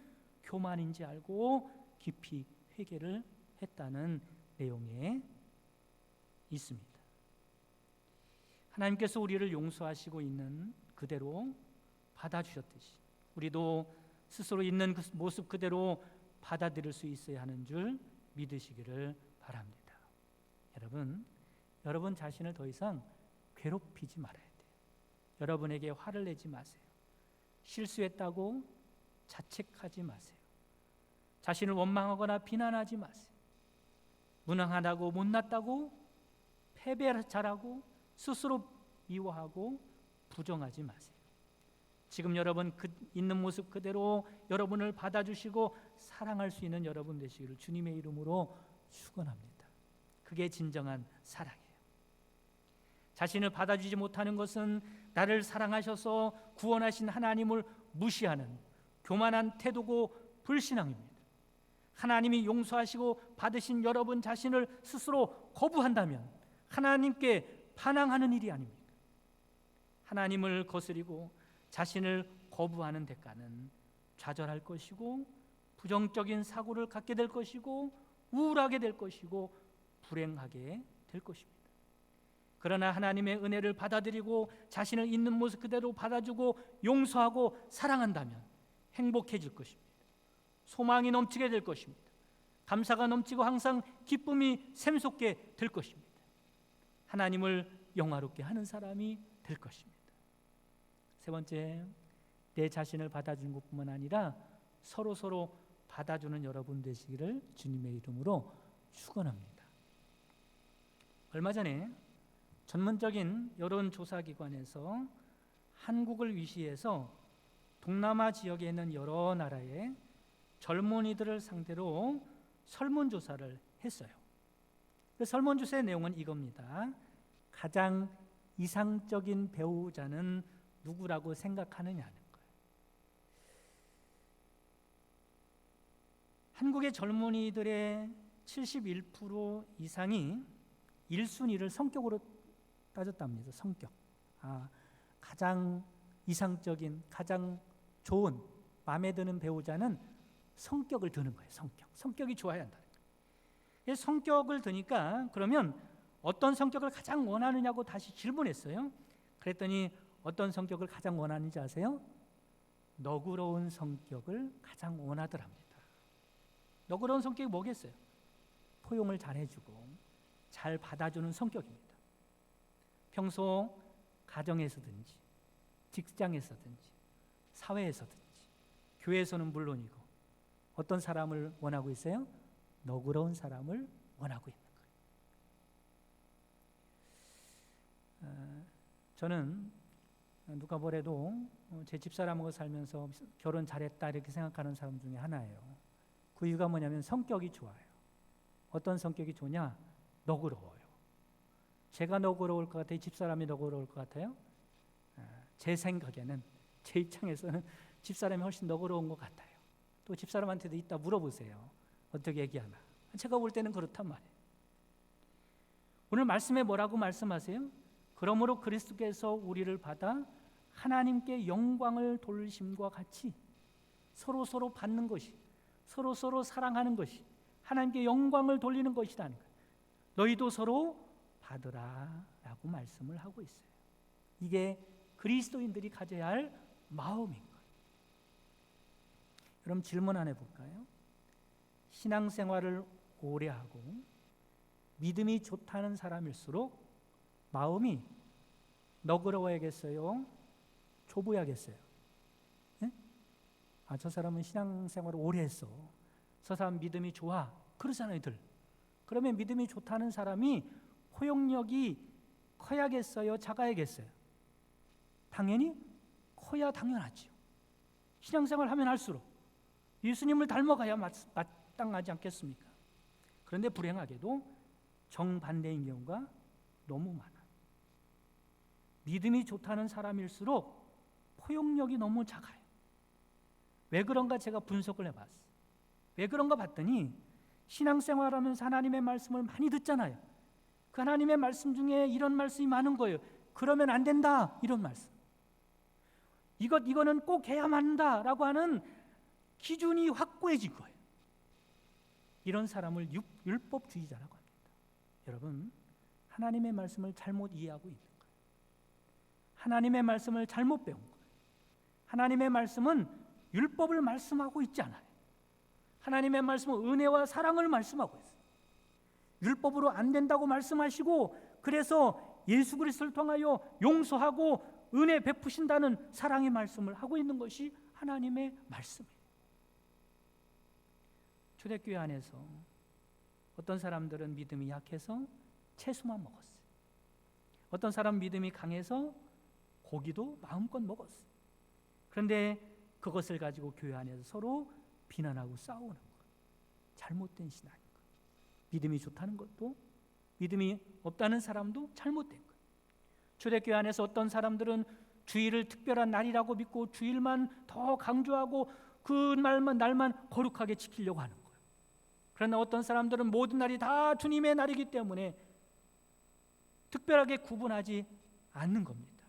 교만인지 알고 깊이 회개를 했다는 내용에 있습니다. 하나님께서 우리를 용서하시고 있는 그대로 받아주셨듯이 우리도 스스로 있는 그 모습 그대로 받아들일 수 있어야 하는 줄 믿으시기를 바랍니다. 여러분 자신을 더 이상 괴롭히지 말아야 돼요. 여러분에게 화를 내지 마세요. 실수했다고 자책하지 마세요. 자신을 원망하거나 비난하지 마세요. 무능하다고 못났다고 패배잘하고 스스로 미워하고 부정하지 마세요. 지금 여러분 있는 모습 그대로 여러분을 받아주시고 사랑할 수 있는 여러분 되시기를 주님의 이름으로 축원합니다. 그게 진정한 사랑이에요. 자신을 받아주지 못하는 것은 나를 사랑하셔서 구원하신 하나님을 무시하는 교만한 태도고 불신앙입니다. 하나님이 용서하시고 받으신 여러분 자신을 스스로 거부한다면 하나님께 반항하는 일이 아닙니까? 하나님을 거스리고 자신을 거부하는 대가는 좌절할 것이고 부정적인 사고를 갖게 될 것이고 우울하게 될 것이고 불행하게 될 것입니다. 그러나 하나님의 은혜를 받아들이고 자신을 있는 모습 그대로 받아주고 용서하고 사랑한다면 행복해질 것입니다. 소망이 넘치게 될 것입니다. 감사가 넘치고 항상 기쁨이 샘솟게 될 것입니다. 하나님을 영화롭게 하는 사람이 될 것입니다. 세 번째, 내 자신을 받아주는 것뿐만 아니라 서로 받아주는 여러분 되시기를 주님의 이름으로 축원합니다. 얼마 전에 전문적인 여론조사기관에서 한국을 위시해서 동남아 지역에 있는 여러 나라의 젊은이들을 상대로 설문조사를 했어요. 그 설문조사의 내용은 이겁니다. 가장 이상적인 배우자는 누구라고 생각하느냐는 거예요. 한국의 젊은이들의 71% 이상이 1순위를 성격으로 따졌답니다. 성격. 가장 이상적인, 가장 좋은, 마음에 드는 배우자는 성격을 드는 거예요. 성격이 좋아야 한다. 성격을 드니까 그러면 어떤 성격을 가장 원하느냐고 다시 질문했어요. 그랬더니 어떤 성격을 가장 원하는지 아세요? 너그러운 성격을 가장 원하더랍니다. 너그러운 성격이 뭐겠어요? 포용을 잘해주고 잘 받아주는 성격입니다. 평소 가정에서든지 직장에서든지 사회에서든지 교회에서는 물론이고 어떤 사람을 원하고 있어요? 너그러운 사람을 원하고 있는 거예요. 저는 누가 뭐래도 제 집사람하고 살면서 결혼 잘했다 이렇게 생각하는 사람 중에 하나예요. 그 이유가 뭐냐면 성격이 좋아요. 어떤 성격이 좋냐? 너그러워요. 제가 너그러울 것 같아요? 집사람이 너그러울 것 같아요? 제 생각에는, 제 입장에서는 집사람이 훨씬 너그러운 것 같아요. 또 집사람한테도 이따 물어보세요. 어떻게 얘기하나? 제가 볼 때는 그렇단 말이에요. 오늘 말씀에 뭐라고 말씀하세요? 그러므로 그리스도께서 우리를 받아 하나님께 영광을 돌리심과 같이 서로 받는 것이, 서로 사랑하는 것이 하나님께 영광을 돌리는 것이라는 거예요. 너희도 서로 받으라 라고 말씀을 하고 있어요. 이게 그리스도인들이 가져야 할 마음인 거예요. 그럼 질문 하나 해볼까요? 신앙생활을 오래 하고 믿음이 좋다는 사람일수록 마음이 너그러워야겠어요? 좁아야겠어요? 네? 저 사람은 신앙생활을 오래 했어. 저 사람 믿음이 좋아. 그러잖아요, 들. 그러면 믿음이 좋다는 사람이 포용력이 커야겠어요? 작아야겠어요? 당연히 커야 당연하죠. 신앙생활 하면 할수록 예수님을 닮아가야 마땅하지 않겠습니까? 그런데 불행하게도 정반대인 경우가 너무 많아요. 믿음이 좋다는 사람일수록 포용력이 너무 작아요. 왜 그런가 제가 분석을 해봤어요. 왜 그런가 봤더니 신앙생활하면서 하나님의 말씀을 많이 듣잖아요. 그 하나님의 말씀 중에 이런 말씀이 많은 거예요. 그러면 안 된다, 이런 말씀. 이거는 꼭 해야만 한다라고 하는 기준이 확고해진 거예요. 이런 사람을 율법주의자라고 합니다. 여러분, 하나님의 말씀을 잘못 이해하고 있는 거예요. 하나님의 말씀을 잘못 배운 거예요. 하나님의 말씀은 율법을 말씀하고 있지 않아요. 하나님의 말씀은 은혜와 사랑을 말씀하고 있어요. 율법으로 안 된다고 말씀하시고, 그래서 예수 그리스도를 통하여 용서하고 은혜 베푸신다는 사랑의 말씀을 하고 있는 것이 하나님의 말씀이에요. 초대교회 안에서 어떤 사람들은 믿음이 약해서 채소만 먹었어요. 어떤 사람 믿음이 강해서 고기도 마음껏 먹었어요. 그런데 그것을 가지고 교회 안에서 서로 비난하고 싸우는 거예요. 잘못된 신앙인 거예요. 믿음이 좋다는 것도, 믿음이 없다는 사람도 잘못된 거예요. 초대교회 안에서 어떤 사람들은 주일을 특별한 날이라고 믿고 주일만 더 강조하고 그 날만 거룩하게 지키려고 하는 거예요. 그러나 어떤 사람들은 모든 날이 다 주님의 날이기 때문에 특별하게 구분하지 않는 겁니다.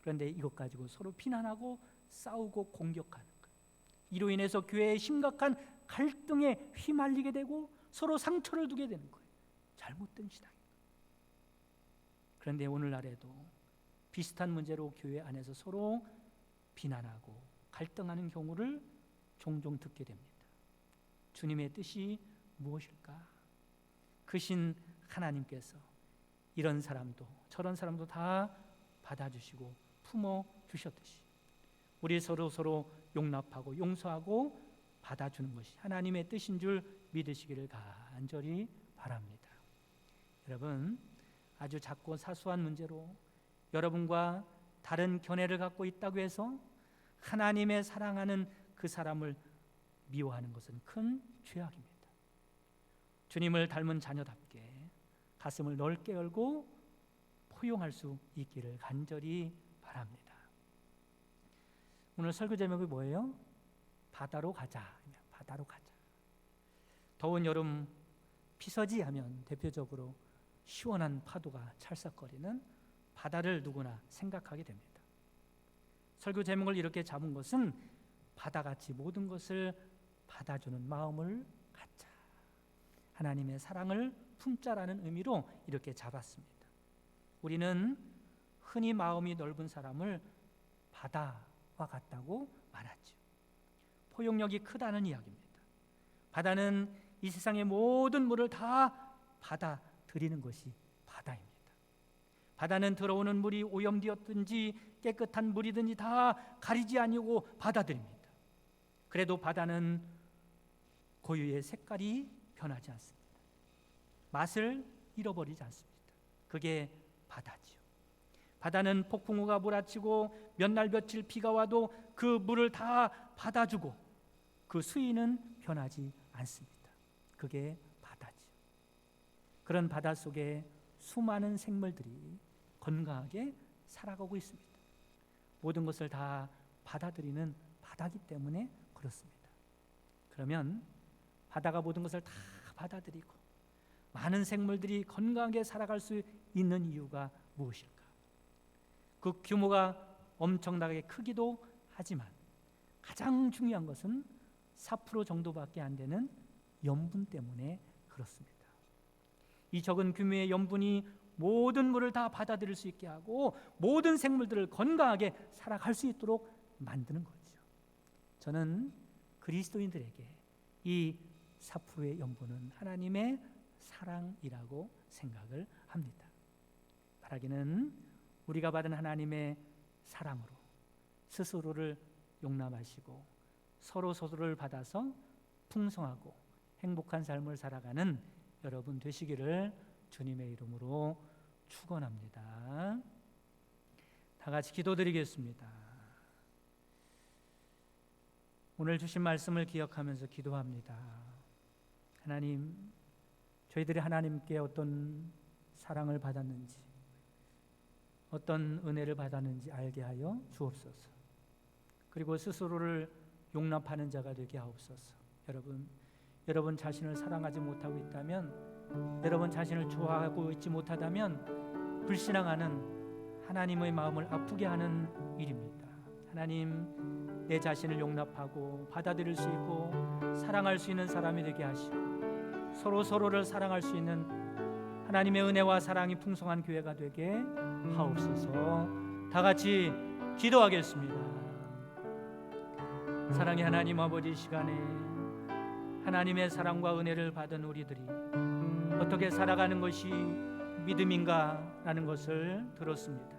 그런데 이것 가지고 서로 비난하고 싸우고 공격하는 거예요. 이로 인해서 교회에 심각한 갈등에 휘말리게 되고 서로 상처를 두게 되는 거예요. 잘못된 신앙입니다. 그런데 오늘날에도 비슷한 문제로 교회 안에서 서로 비난하고 갈등하는 경우를 종종 듣게 됩니다. 주님의 뜻이 무엇일까? 크신 하나님께서 이런 사람도 저런 사람도 다 받아주시고 품어주셨듯이 우리 서로 용납하고 용서하고 받아주는 것이 하나님의 뜻인 줄 믿으시기를 간절히 바랍니다. 여러분, 아주 작고 사소한 문제로 여러분과 다른 견해를 갖고 있다고 해서 하나님의 사랑하는 그 사람을 미워하는 것은 큰 죄악입니다. 주님을 닮은 자녀답게 가슴을 넓게 열고 포용할 수 있기를 간절히 바랍니다. 오늘 설교 제목이 뭐예요? 바다로 가자. 바다로 가자. 더운 여름 피서지 하면 대표적으로 시원한 파도가 찰싹거리는 바다를 누구나 생각하게 됩니다. 설교 제목을 이렇게 잡은 것은 바다같이 모든 것을 받아주는 마음을 갖자. 하나님의 사랑을 품자라는 의미로 이렇게 잡았습니다. 우리는 흔히 마음이 넓은 사람을 바다와 같다고 말하죠. 포용력이 크다는 이야기입니다. 바다는 이 세상의 모든 물을 다 받아들이는 것이 바다입니다. 바다는 들어오는 물이 오염되었든지 깨끗한 물이든지 다 가리지 아니고 받아들입니다. 그래도 바다는 고유의 색깔이 변하지 않습니다. 맛을 잃어버리지 않습니다. 그게 바다지요. 바다는 폭풍우가 몰아치고 몇 날 며칠 비가 와도 그 물을 다 받아주고 그 수위는 변하지 않습니다. 그게 바다지요. 그런 바다 속에 수많은 생물들이 건강하게 살아가고 있습니다. 모든 것을 다 받아들이는 바다기 때문에 그렇습니다. 그러면 바다가 모든 것을 다 받아들이고 많은 생물들이 건강하게 살아갈 수 있는 이유가 무엇일까? 그 규모가 엄청나게 크기도 하지만 가장 중요한 것은 4% 정도밖에 안 되는 염분 때문에 그렇습니다. 이 적은 규모의 염분이 모든 물을 다 받아들일 수 있게 하고 모든 생물들을 건강하게 살아갈 수 있도록 만드는 거죠. 저는 그리스도인들에게 이 4%의 염분은 하나님의 사랑이라고 생각을 합니다. 바라기는 우리가 받은 하나님의 사랑으로 스스로를 용납하시고 서로를 받아서 풍성하고 행복한 삶을 살아가는 여러분 되시기를 주님의 이름으로 축원합니다. 다 같이 기도드리겠습니다. 오늘 주신 말씀을 기억하면서 기도합니다. 하나님, 저희들이 하나님께 어떤 사랑을 받았는지 어떤 은혜를 받았는지 알게 하여 주옵소서. 그리고 스스로를 용납하는 자가 되게 하옵소서. 여러분, 여러분 자신을 사랑하지 못하고 있다면, 여러분 자신을 좋아하고 있지 못하다면 불신앙하는 하나님의 마음을 아프게 하는 일입니다. 하나님, 내 자신을 용납하고 받아들일 수 있고 사랑할 수 있는 사람이 되게 하시고 서로를 사랑할 수 있는 하나님의 은혜와 사랑이 풍성한 교회가 되게 하옵소서. 다 같이 기도하겠습니다. 사랑의 하나님 아버지, 이 시간에 하나님의 사랑과 은혜를 받은 우리들이 어떻게 살아가는 것이 믿음인가 라는 것을 들었습니다.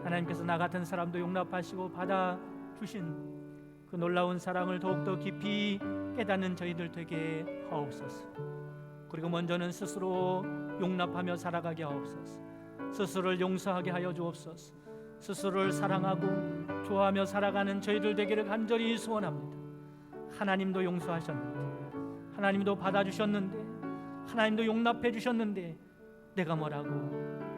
하나님께서 나 같은 사람도 용납하시고 받아주신 그 놀라운 사랑을 더욱더 깊이 깨닫는 저희들 되게 하옵소서. 그리고 먼저는 스스로 용납하며 살아가게 하옵소서. 스스로를 용서하게 하여 주옵소서. 스스로를 사랑하고 좋아하며 살아가는 저희들 되기를 간절히 소원합니다. 하나님도 용서하셨는데, 하나님도 받아주셨는데, 하나님도 용납해 주셨는데 내가 뭐라고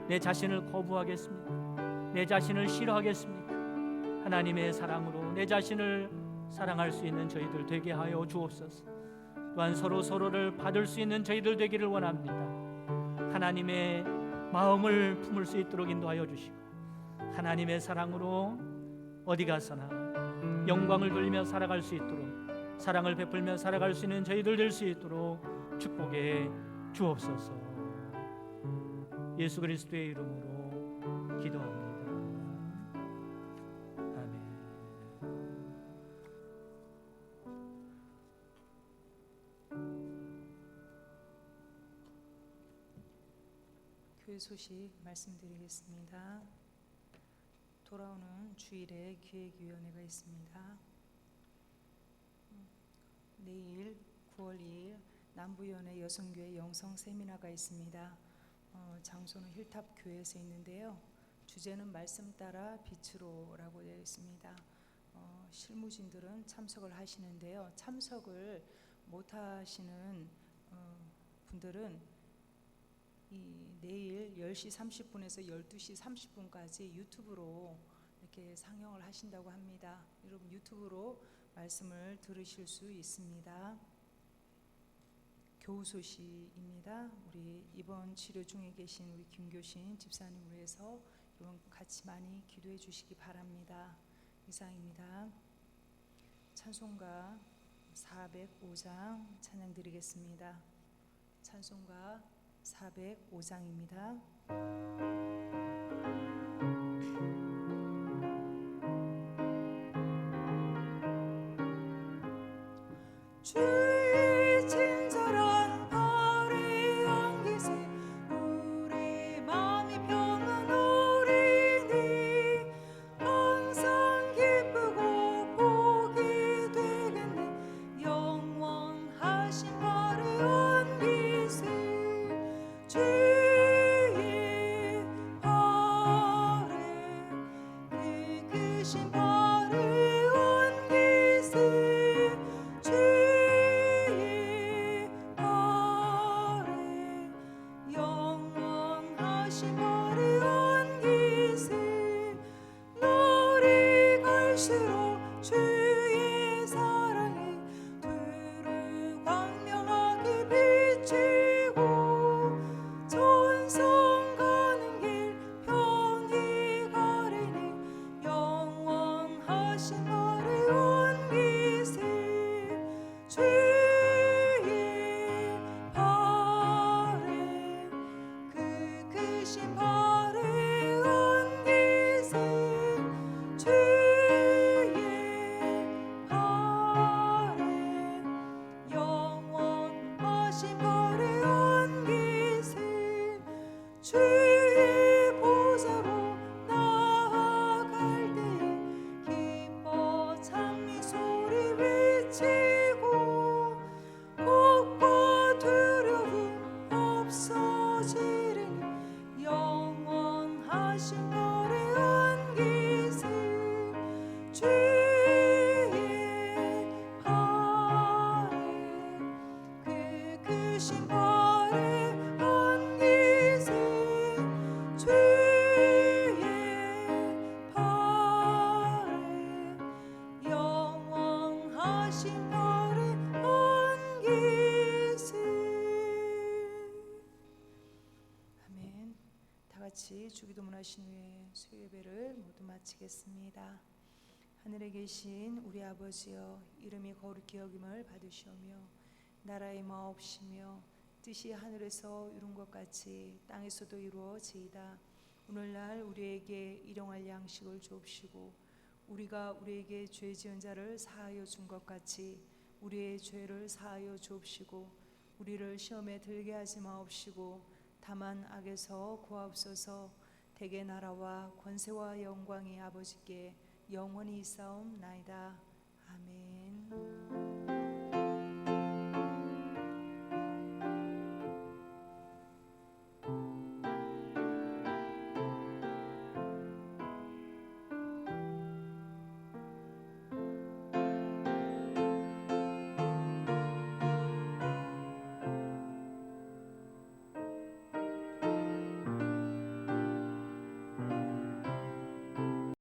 내 자신을 거부하겠습니까? 내 자신을 싫어하겠습니까? 하나님의 사랑으로 내 자신을 사랑할 수 있는 저희들 되게 하여 주옵소서. 또한 서로를 받을 수 있는 저희들 되기를 원합니다. 하나님의 마음을 품을 수 있도록 인도하여 주시고 하나님의 사랑으로 어디 가서나 영광을 돌리며 살아갈 수 있도록, 사랑을 베풀며 살아갈 수 있는 저희들 될 수 있도록 축복해 주옵소서. 예수 그리스도의 이름으로 기도합니다. 아멘. 교회 소식 말씀드리겠습니다. 돌아오는 주일에 기획위원회가 있습니다. 내일 9월 2일 남부연회 여성교회 영성 세미나가 있습니다. 장소는 힐탑 교회에서 있는데요. 주제는 말씀 따라 빛으로라고 되어 있습니다. 실무진들은 참석을 하시는데요. 참석을 못 하시는 분들은 내일 10시 30분에서 12시 30분까지 유튜브로 이렇게 상영을 하신다고 합니다. 여러분 유튜브로 말씀을 들으실 수 있습니다. 교우 소식입니다. 우리 입원 치료 중에 계신 우리 김교신 집사님을 위해서 여러분 같이 많이 기도해 주시기 바랍니다. 이상입니다. 찬송가 405장 찬양 드리겠습니다. 찬송가 405장입니다. 주의 친절한 발에 안기세 우리 마음이 평안오리니 항상 기쁘고 복이 되겠네 영원하신 발에 안기세 주의 발에 그 크신 발에 안기세 주의 발에 영원하신 발에 안기세 날이 갈수록 주의 사랑이 두루 광명하게 비치고 천성 가는 길 편히 가리니 영원하신 발에 안기세 주의 발에 그 크신 발에 안기세 주의 발에 영원하신 발에 안기세 주의 보좌로 나아갈 때에 기뻐 찬미 소리 외치고 걱과 두려움 없어지리니 영원하신 발에 안기세 주의 발에 그 크신 발에 안기세 주의 발에 영원하신 발에 안기세 아버지 주기도문하신 후에 수요예배를 모두 마치겠습니다. 하늘에 계신 우리 아버지여, 이름이 거룩히 여김을 받으시오며 나라의 마옵시며 뜻이 하늘에서 이룬 것 같이 땅에서도 이루어지이다. 오늘날 우리에게 일용할 양식을 주옵시고 우리가 우리에게 죄 지은 자를 사하여 준 것 같이 우리의 죄를 사하여 주옵시고 우리를 시험에 들게 하지 마옵시고 다만 악에서 구하옵소서. 대개 나라와 권세와 영광이 아버지께 영원히 있사옵나이다. 아멘.